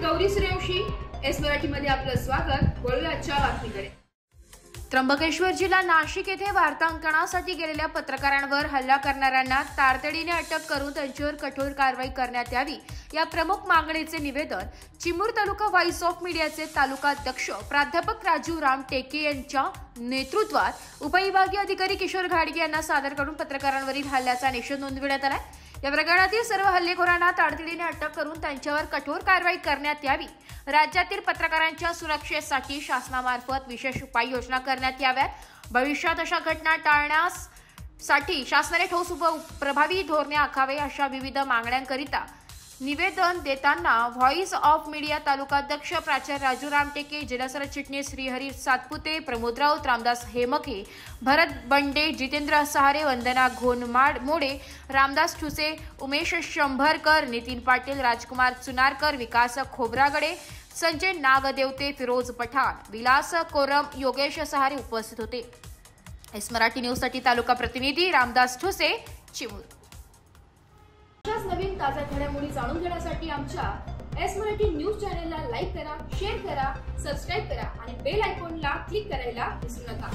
Gauri Suryavanshi, S मराठीमध्ये आपलं स्वागत। वळूया आजच्या बातमीकडे। त्र्यंबकेश्वर जिल्हा नाशिक येथे वार्तांकनासाठी गेलेल्या पत्रकारांवर हल्ला करणाऱ्यांना तातडीने अटक करून त्यांच्यावर कठोर कारवाई करण्यात यावी या प्रमुख मागणीचे निवेदन चिमूर तालुका व्हॉइस ऑफ मीडियाचे तालुका अध्यक्ष प्राध्यापक राजू राम टेके यांच्या नेतृत्वात उपविभागीय अधिकारी किशोर घाडगे यांना सादर करून पत्रकारांवरील हल्ल्याचा निषेध नोंदविण्यात आला। या प्रकरणातील सर्व हल्लेखोरांना तातडीने अटक करून त्यांच्यावर कठोर कारवाई करण्यात यावी। राज्यातील पत्रकारांच्या सुरक्षेसाठी शासनामार्फत विशेष उपाययोजना करण्यात याव्यात। भविष्यात अशा घटना टाळण्यासाठी शासनाने ठोस प्रभावी धोरणे आखावे अशा विविध मागण्यांकरिता निवेदन देताना व्हॉइस ऑफ मीडिया तालुका अध्यक्ष प्राचार्य राजू राम टेके, जिल्हा सरचिटणीस श्रीहरी सातपुते, प्रमोद राऊत, रामदास हेमके, भरत बंडे, जितेंद्र सहारे, वंदना घोनमाड-मोडे, रामदास ठुसे, उमेश शंभरकर, नितीन पाटील, राजकुमार चुनारकर, विकास खोब्रागडे, संजय नागदेवते, फिरोज पठाण, विलास कोरम, योगेश सहारे उपस्थित होते। एस मराठी न्यूज साठी तालुका प्रतिनिधी रामदास ठुसे, चिमूर। नवीन ताज्या घडामोडी जाणून घेण्यासाठी आमच्या एस मराठी न्यूज चॅनलला लाईक करा, शेअर करा, सबस्क्राइब करा आणि बेल आयकॉनला क्लिक करायला विसरू नका।